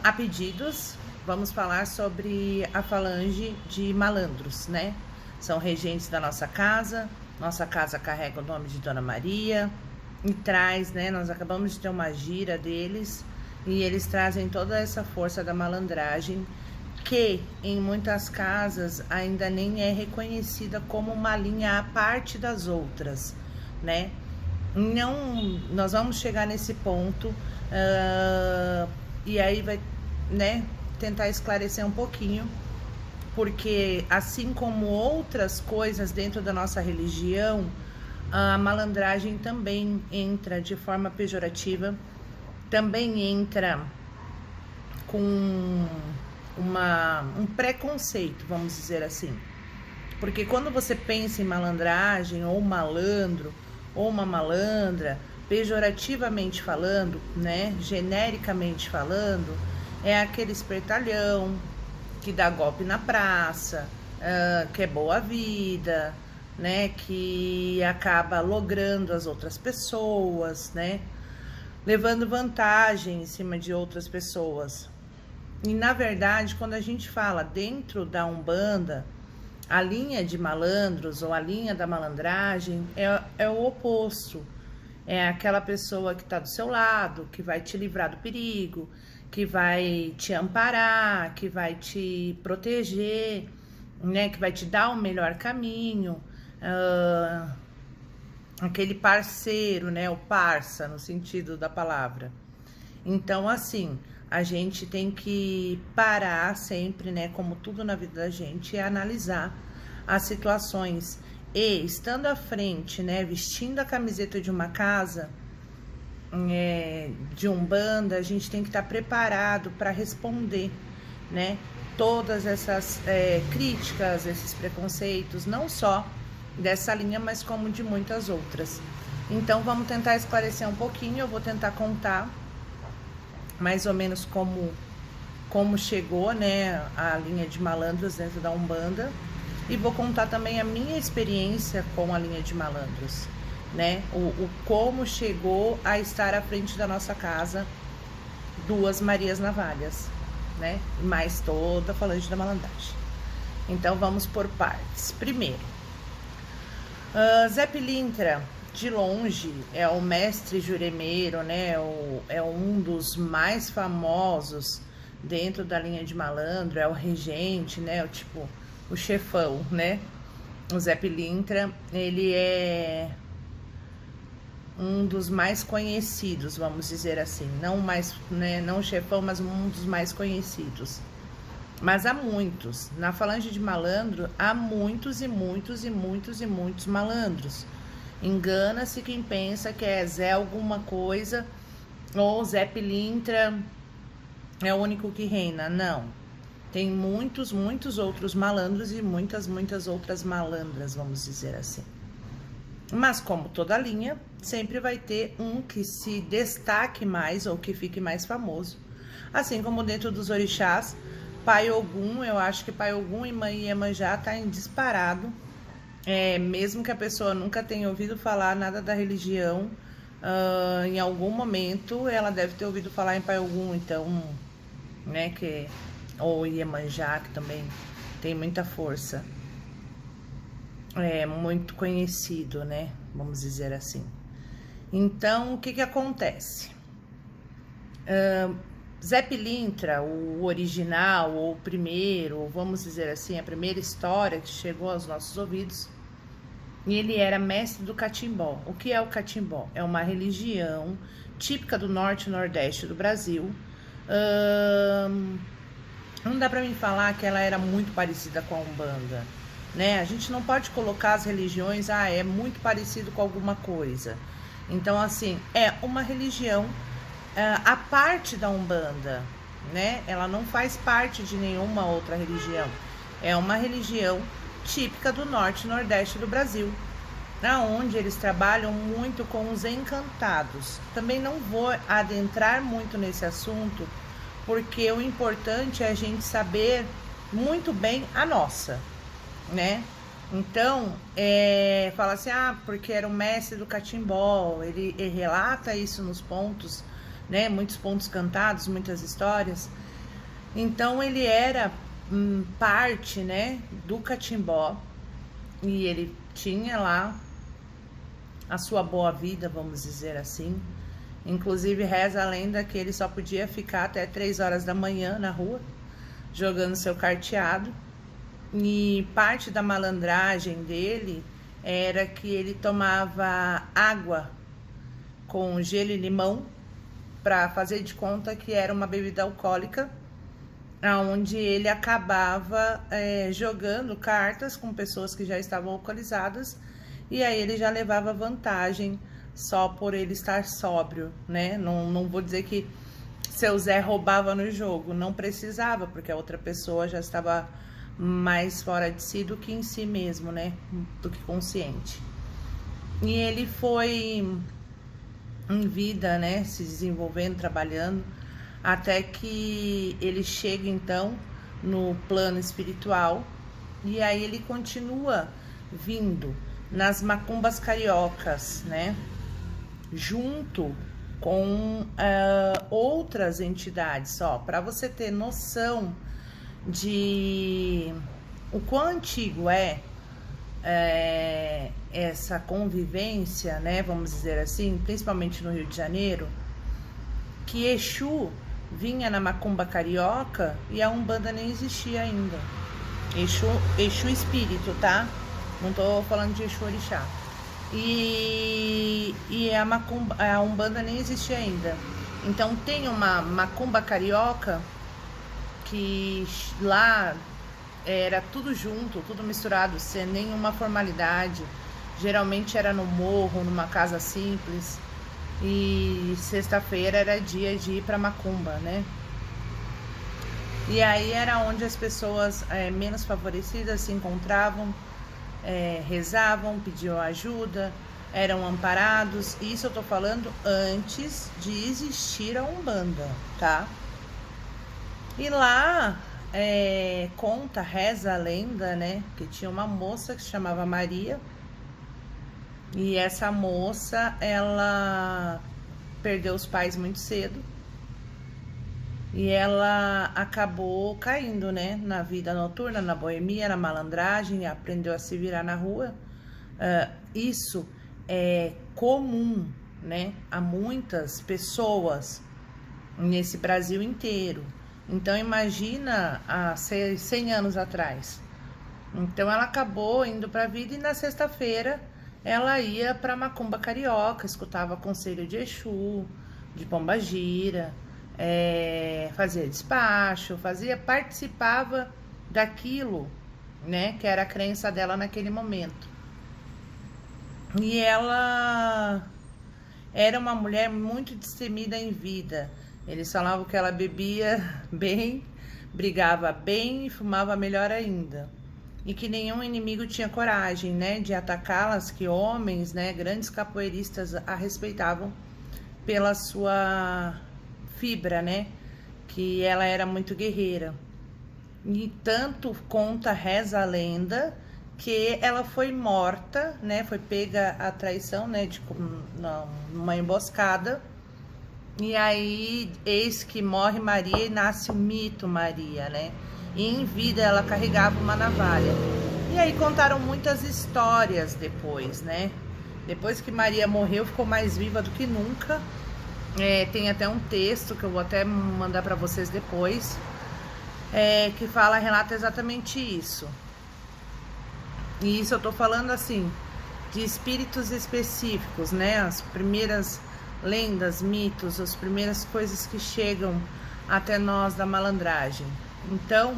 A pedidos, vamos falar sobre a falange de malandros, né? São regentes da nossa casa carrega o nome de Dona Maria e traz, né? Nós acabamos de ter uma gira deles e eles trazem toda essa força da malandragem que em muitas casas ainda nem é reconhecida como uma linha à parte das outras, né? Não, nós vamos chegar nesse ponto e aí vai, né, tentar esclarecer um pouquinho, porque assim como outras coisas dentro da nossa religião, a malandragem também entra de forma pejorativa, também entra com um preconceito, vamos dizer assim. Porque quando você pensa em malandragem, ou malandro, ou uma malandra, pejorativamente falando, né, genericamente falando, é aquele espertalhão que dá golpe na praça, que é boa vida, né, que acaba logrando as outras pessoas, né, levando vantagem em cima de outras pessoas. E na verdade, quando a gente fala dentro da Umbanda, a linha de malandros ou a linha da malandragem é o oposto. É aquela pessoa que está do seu lado, que vai te livrar do perigo, que vai te amparar, que vai te proteger, né? Que vai te dar o melhor caminho. Aquele parceiro, né? O parça, no sentido da palavra. Então, assim, a gente tem que parar sempre, né? Como tudo na vida da gente, é analisar as situações. E estando à frente, né? Vestindo a camiseta de uma casa, de Umbanda, a gente tem que estar preparado para responder, né? Todas essas críticas, esses preconceitos, não só dessa linha, mas como de muitas outras. Então, vamos tentar esclarecer um pouquinho. Eu vou tentar contar mais ou menos como chegou, né, a linha de malandros dentro da Umbanda, e vou contar também a minha experiência com a linha de malandros, né, o como chegou a estar à frente da nossa casa duas Marias Navalhas, né, mais toda a falange da malandragem. Então vamos por partes. Primeiro, Zé Pilintra, de longe, é o mestre juremeiro, né? É um dos mais famosos dentro da linha de malandro, é o regente, né? O chefão, né? O Zé Pilintra, ele é um dos mais conhecidos, vamos dizer assim. Não mais, né? Não o chefão, mas um dos mais conhecidos. Mas há muitos. Na falange de malandro, há muitos e muitos e muitos e muitos malandros. Engana-se quem pensa que é Zé alguma coisa ou Zé Pilintra é o único que reina. Não. Tem muitos, muitos outros malandros e muitas, muitas outras malandras, vamos dizer assim. Mas como toda linha, sempre vai ter um que se destaque mais ou que fique mais famoso Assim como dentro dos orixás, Pai Ogum, eu acho que Pai Ogum e Mãe Iemanjá tá em disparado. Mesmo que a pessoa nunca tenha ouvido falar nada da religião, em algum momento ela deve ter ouvido falar em Pai Ogum, então, né, ou Iemanjá, que também tem muita força. É muito conhecido, né, vamos dizer assim. Então, o que acontece? Zé Pilintra, o original, ou o primeiro, vamos dizer assim, a primeira história que chegou aos nossos ouvidos, e ele era mestre do catimbó. O que é o catimbó? É uma religião típica do norte e nordeste do Brasil. Não dá pra mim falar que ela era muito parecida com a Umbanda, né? A gente não pode colocar as religiões, é muito parecido com alguma coisa. Então, assim, é uma religião a parte da Umbanda, né? Ela não faz parte de nenhuma outra religião. É uma religião típica do norte e nordeste do Brasil, onde eles trabalham muito com os encantados. Também não vou adentrar muito nesse assunto, porque o importante é a gente saber muito bem a nossa, né? Então, fala assim, porque era o mestre do catimbó, ele relata isso nos pontos, né? Muitos pontos cantados, muitas histórias. Então, ele era parte, né, do catimbó, e ele tinha lá a sua boa vida, vamos dizer assim. Inclusive, reza a lenda que ele só podia ficar até 3 horas da manhã na rua, jogando seu carteado. E parte da malandragem dele era que ele tomava água com gelo e limão para fazer de conta que era uma bebida alcoólica, onde ele acabava jogando cartas com pessoas que já estavam alcoolizadas, e aí ele já levava vantagem só por ele estar sóbrio, né? Não vou dizer que seu Zé roubava no jogo, não precisava, porque a outra pessoa já estava mais fora de si do que em si mesmo, né? Do que consciente. E ele foi em vida, né? Se desenvolvendo, trabalhando, até que ele chega então no plano espiritual, e aí ele continua vindo nas macumbas cariocas, né? Junto com outras entidades, só para você ter noção de o quão antigo essa convivência, né, vamos dizer assim, principalmente no Rio de Janeiro, que Exu vinha na macumba carioca e a Umbanda nem existia ainda. Exu espírito, tá? Não tô falando de Exu orixá. E a Umbanda nem existia ainda. Então tem uma macumba carioca que lá era tudo junto, tudo misturado, sem nenhuma formalidade. Geralmente era no morro, numa casa simples. E sexta-feira era dia de ir pra macumba, né? E aí era onde as pessoas menos favorecidas se encontravam, rezavam, pediam ajuda, eram amparados. Isso eu tô falando antes de existir a Umbanda, tá? E lá reza a lenda, né, que tinha uma moça que se chamava Maria, e essa moça, ela perdeu os pais muito cedo, e ela acabou caindo, né, na vida noturna, na boemia, na malandragem, aprendeu a se virar na rua. Isso é comum, né, a muitas pessoas nesse Brasil inteiro. Então, imagina há 100 anos atrás. Então, ela acabou indo para a vida, e na sexta-feira ela ia para macumba carioca, escutava conselho de Exu, de Pombagira, fazia despacho, participava daquilo, né, que era a crença dela naquele momento. E ela era uma mulher muito destemida em vida. Eles falavam que ela bebia bem, brigava bem e fumava melhor ainda. E que nenhum inimigo tinha coragem, né, de atacá-las, que homens, né, grandes capoeiristas a respeitavam pela sua fibra, né, que ela era muito guerreira. E tanto conta, reza a lenda, que ela foi morta, né? Foi pega a traição, né? Numa emboscada. E aí, eis que morre Maria e nasce o mito Maria, né? E em vida ela carregava uma navalha. E aí contaram muitas histórias depois, né? Depois que Maria morreu, ficou mais viva do que nunca. Tem até um texto que eu vou até mandar para vocês depois, que relata exatamente isso. E isso eu tô falando assim, de espíritos específicos, né? As primeiras lendas, mitos, as primeiras coisas que chegam até nós da malandragem. Então,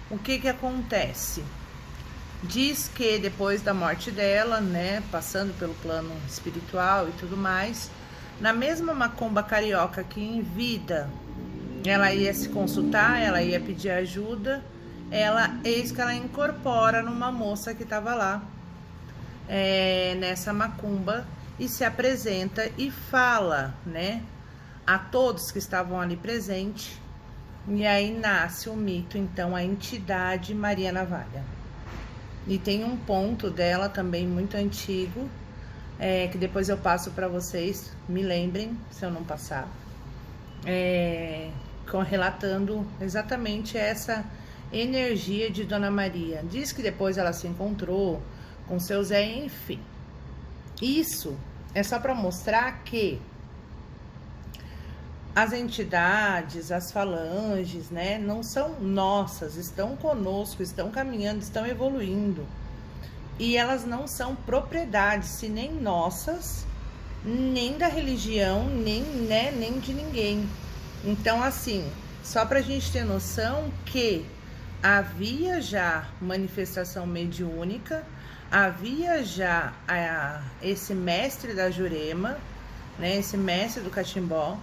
o que acontece? Diz que depois da morte dela, né, passando pelo plano espiritual e tudo mais, na mesma macumba carioca que em vida ela ia se consultar, ela ia pedir ajuda, eis que ela incorpora numa moça que estava lá, nessa macumba, e se apresenta e fala, né, a todos que estavam ali presentes. E aí nasce o mito, então, a entidade Maria Navalha. E tem um ponto dela também muito antigo, que depois eu passo para vocês, me lembrem se eu não passar, relatando exatamente essa energia de Dona Maria. Diz que depois ela se encontrou com seu Zé, enfim. Isso é só para mostrar que as entidades, as falanges, né, não são nossas, estão conosco, estão caminhando, estão evoluindo. E elas não são propriedades, se nem nossas, nem da religião, nem de ninguém. Então, assim, só pra gente ter noção que havia já manifestação mediúnica, havia já esse mestre da Jurema, né, esse mestre do catimbó,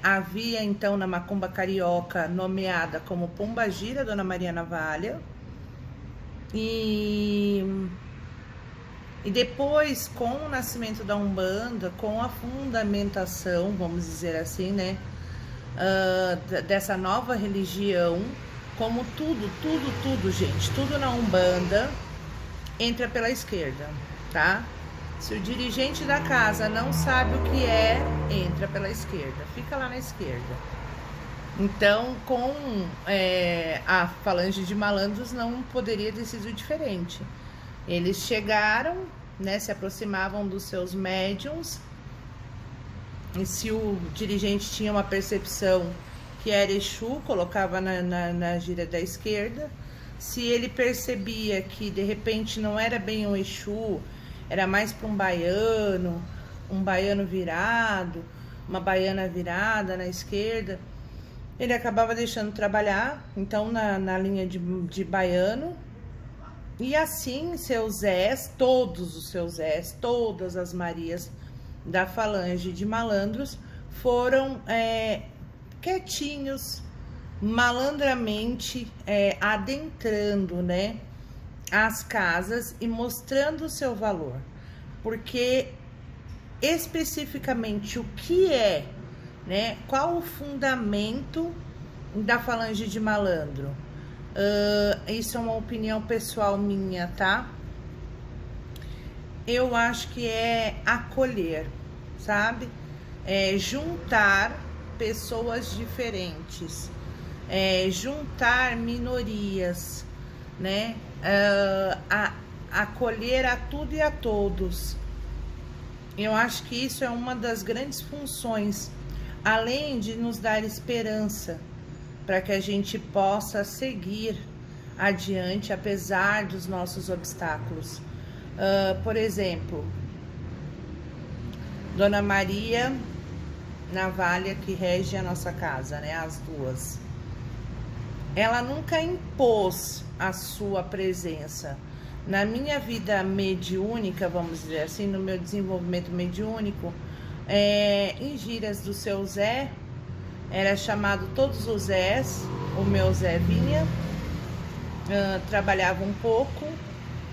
havia então na macumba carioca nomeada como Pombagira Dona Maria Navalha, e depois, com o nascimento da Umbanda, com a fundamentação, vamos dizer assim, né, dessa nova religião, como tudo, gente, tudo na Umbanda entra pela esquerda, tá? Se o dirigente da casa não sabe o que entra pela esquerda, fica lá na esquerda. Então, com a falange de malandros não poderia ter sido diferente. Eles chegaram, né, se aproximavam dos seus médiums, e se o dirigente tinha uma percepção que era Exu, colocava na gira da esquerda. Se ele percebia que de repente não era bem um Exu, era mais para um baiano virado, uma baiana virada na esquerda, ele acabava deixando trabalhar, então, na linha de baiano. E assim, seus Zés, todos os seus Zés, todas as Marias da falange de malandros foram quietinhos, malandramente, adentrando, né, as casas e mostrando o seu valor. Porque especificamente o que né, qual o fundamento da falange de malandro? Isso é uma opinião pessoal minha, tá? Eu acho que é acolher, sabe? Juntar pessoas diferentes, juntar minorias, né? Acolher a tudo e a todos. Eu acho que isso é uma das grandes funções, além de nos dar esperança para que a gente possa seguir adiante apesar dos nossos obstáculos. Por exemplo, Dona Maria Navalha, que rege a nossa casa, né, as duas, ela nunca impôs a sua presença. Na minha vida mediúnica, vamos dizer assim, no meu desenvolvimento mediúnico, em gírias do seu Zé, era chamado todos os Zés. O meu Zé vinha, trabalhava um pouco,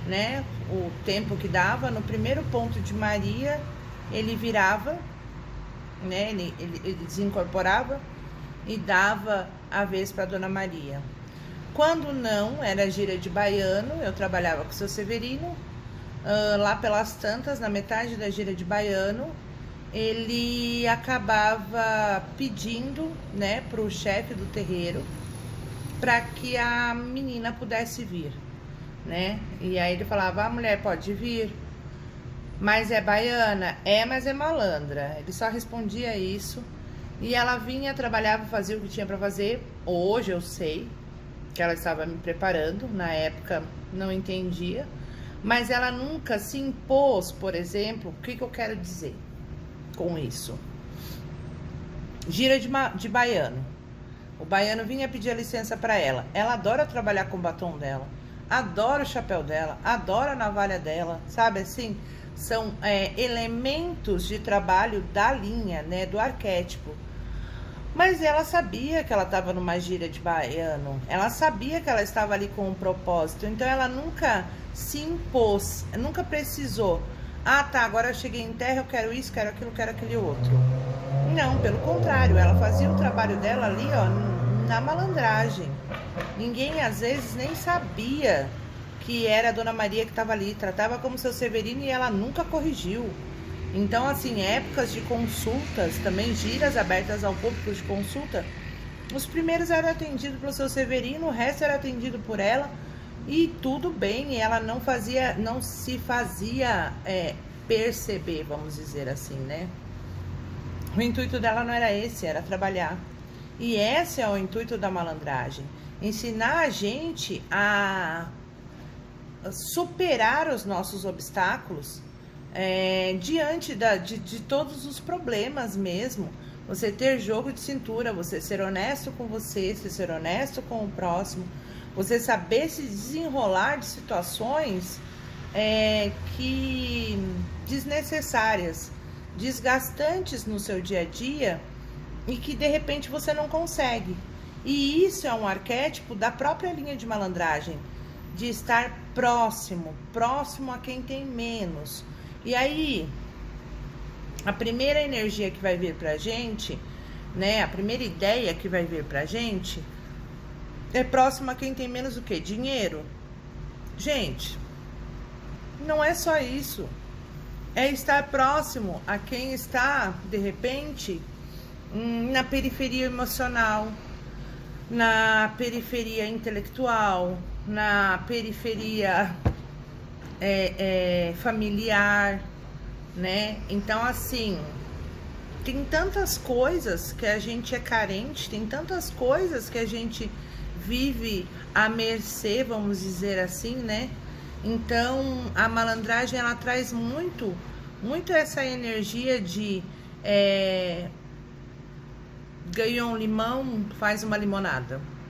né, o tempo que dava. No primeiro ponto de Maria, ele virava, né, ele desincorporava, e dava a vez para Dona Maria. Quando não, era gíria de baiano, eu trabalhava com o seu Severino, lá pelas tantas, na metade da gíria de baiano, ele acabava pedindo, né, para o chefe do terreiro, para que a menina pudesse vir, né? E aí ele falava, a mulher pode vir, mas é baiana? É, mas é malandra. Ele só respondia isso. E ela vinha, trabalhava, fazia o que tinha para fazer. Hoje eu sei que ela estava me preparando, na época não entendia, mas ela nunca se impôs, por exemplo. O que eu quero dizer com isso? Gira de baiano. O baiano vinha pedir a licença para ela. Ela adora trabalhar com o batom dela, adora o chapéu dela, adora a navalha dela, sabe assim? São elementos de trabalho da linha, né, do arquétipo. Mas ela sabia que ela estava numa gíria de baiano, ela sabia que ela estava ali com um propósito, então ela nunca se impôs, nunca precisou. Ah, tá, agora eu cheguei em terra, eu quero isso, quero aquilo, quero aquele outro. Não, pelo contrário, ela fazia o trabalho dela ali, ó, na malandragem. Ninguém, às vezes, nem sabia que era a Dona Maria que estava ali, tratava como seu Severino e ela nunca corrigiu. Então, assim, épocas de consultas, também giras abertas ao público de consulta, os primeiros eram atendidos pelo seu Severino, o resto era atendido por ela, e tudo bem, e ela não se fazia perceber, vamos dizer assim, né? O intuito dela não era esse, era trabalhar. E esse é o intuito da malandragem, ensinar a gente a superar os nossos obstáculos, diante de todos os problemas mesmo. Você ter jogo de cintura, você ser honesto com você ser honesto com o próximo, você saber se desenrolar de situações que desnecessárias, desgastantes no seu dia a dia e que de repente você não consegue. E isso é um arquétipo da própria linha de malandragem, de estar próximo a quem tem menos. E aí, a primeira energia que vai vir pra gente, né, a primeira ideia que vai vir pra gente é próximo a quem tem menos o quê? Dinheiro. Gente, não é só isso. É estar próximo a quem está, de repente, na periferia emocional, na periferia intelectual, na periferia familiar, né? Então, assim, tem tantas coisas que a gente é carente, tem tantas coisas que a gente vive à mercê, vamos dizer assim, né? Então, a malandragem, ela traz muito essa energia de ganhou um limão, faz uma limonada.